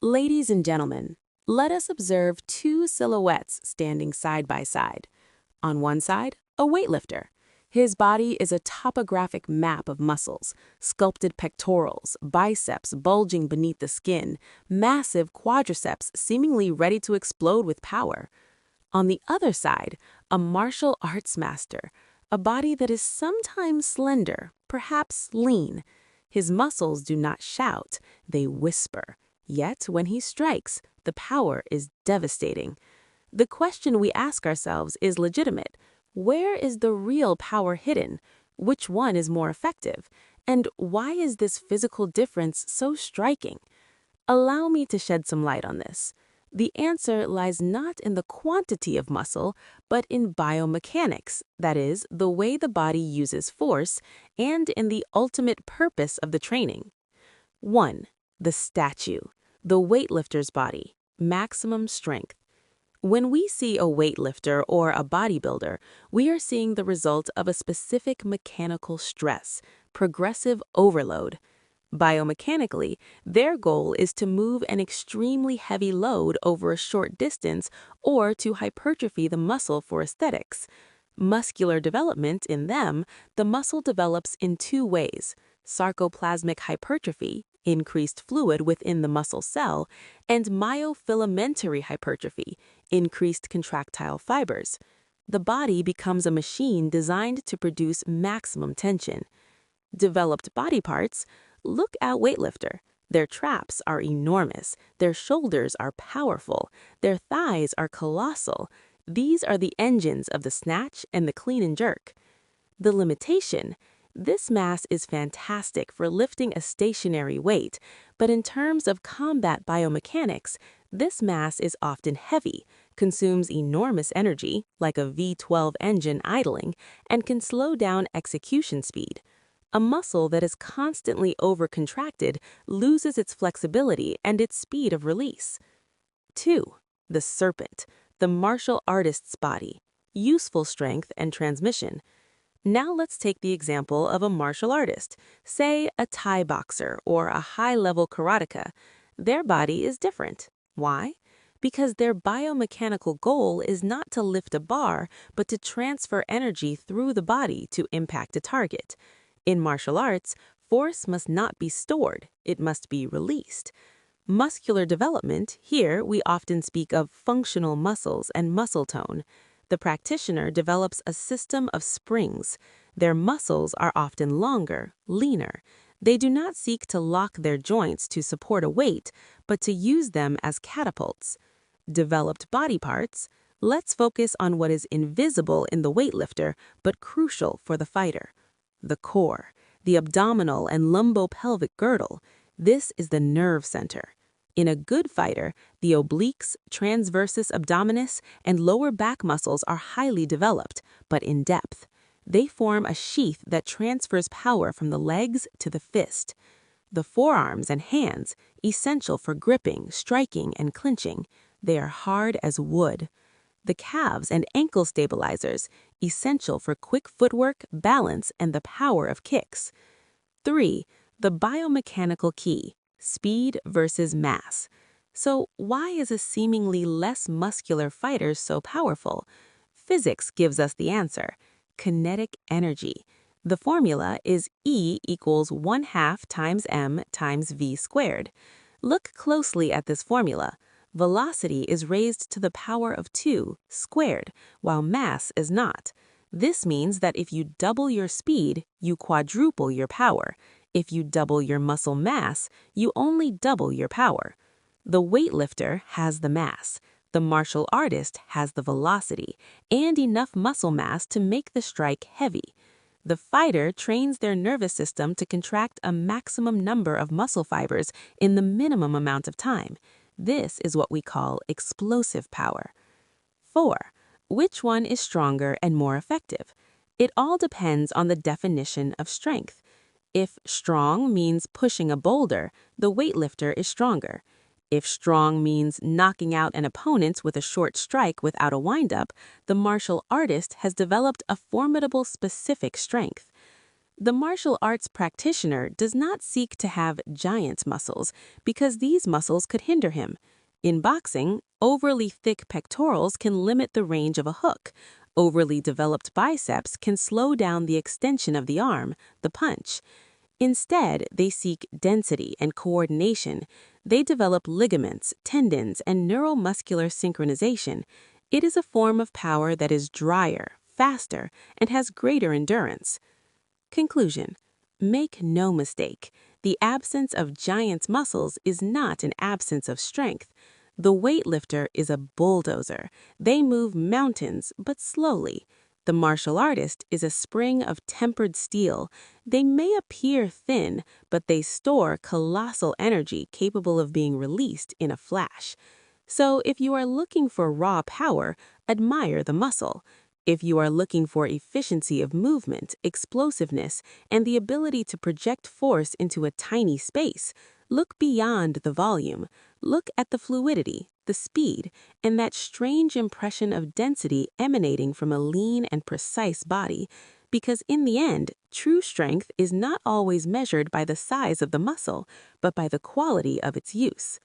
Ladies and gentlemen, let us observe two silhouettes standing side by side. On one side, a weightlifter. His body is a topographic map of muscles, sculpted pectorals, biceps bulging beneath the skin, massive quadriceps seemingly ready to explode with power. On the other side, a martial arts master, a body that is sometimes slender, perhaps lean. His muscles do not shout, they whisper. Yet, when he strikes, the power is devastating. The question we ask ourselves is legitimate. Where is the real power hidden? Which one is more effective? And why is this physical difference so striking? Allow me to shed some light on this. The answer lies not in the quantity of muscle, but in biomechanics, that is, the way the body uses force, and in the ultimate purpose of the training. 1. The statue, the weightlifter's body, maximum strength. When we see a weightlifter or a bodybuilder, we are seeing the result of a specific mechanical stress, progressive overload. Biomechanically, their goal is to move an extremely heavy load over a short distance or to hypertrophy the muscle for aesthetics. Muscular development in them, the muscle develops in two ways: sarcoplasmic hypertrophy, increased fluid within the muscle cell, and myofilamentary hypertrophy, increased contractile fibers. The body becomes a machine designed to produce maximum tension. Developed body parts, look at weightlifter. Their traps are enormous, their shoulders are powerful, their thighs are colossal. These are the engines of the snatch and the clean and jerk. The limitation: this mass is fantastic for lifting a stationary weight, but in terms of combat biomechanics, this mass is often heavy, consumes enormous energy, like a V12 engine idling, and can slow down execution speed. A muscle that is constantly overcontracted loses its flexibility and its speed of release. 2. The serpent, the martial artist's body, useful strength and transmission. Now let's take the example of a martial artist, say a Thai boxer or a high-level karateka. Their body is different. Why? Because their biomechanical goal is not to lift a bar, but to transfer energy through the body to impact a target. In martial arts, force must not be stored, it must be released. Muscular development, here we often speak of functional muscles and muscle tone. The practitioner develops a system of springs. Their muscles are often longer, leaner. They do not seek to lock their joints to support a weight, but to use them as catapults. Developed body parts, let's focus on what is invisible in the weightlifter, but crucial for the fighter. The core, the abdominal and lumbopelvic girdle. This is the nerve center. In a good fighter, the obliques, transversus abdominis, and lower back muscles are highly developed, but in depth. They form a sheath that transfers power from the legs to the fist. The forearms and hands, essential for gripping, striking, and clinching. They are hard as wood. The calves and ankle stabilizers, essential for quick footwork, balance, and the power of kicks. 3. The biomechanical key, speed versus mass. So why is a seemingly less muscular fighter so powerful? Physics gives us the answer: kinetic energy. The formula is E equals 1/2 times m times v squared. Look closely at this formula. Velocity is raised to the power of 2 squared, while mass is not. This means that if you double your speed, you quadruple your power. If you double your muscle mass, you only double your power. The weightlifter has the mass. The martial artist has the velocity and enough muscle mass to make the strike heavy. The fighter trains their nervous system to contract a maximum number of muscle fibers in the minimum amount of time. This is what we call explosive power. 4. Which one is stronger and more effective? It all depends on the definition of strength. If strong means pushing a boulder, the weightlifter is stronger. If strong means knocking out an opponent with a short strike without a wind-up, the martial artist has developed a formidable specific strength. The martial arts practitioner does not seek to have giant muscles because these muscles could hinder him. In boxing, overly thick pectorals can limit the range of a hook. Overly developed biceps can slow down the extension of the arm, the punch. Instead, they seek density and coordination. They develop ligaments, tendons, and neuromuscular synchronization. It is a form of power that is drier, faster, and has greater endurance. Conclusion. Make no mistake, the absence of giant muscles is not an absence of strength. The weightlifter is a bulldozer. They move mountains, but slowly. The martial artist is a spring of tempered steel. They may appear thin, but they store colossal energy capable of being released in a flash. So if you are looking for raw power, admire the muscle. If you are looking for efficiency of movement, explosiveness, and the ability to project force into a tiny space, look beyond the volume. Look at the fluidity, the speed, and that strange impression of density emanating from a lean and precise body. Because in the end, true strength is not always measured by the size of the muscle, but by the quality of its use.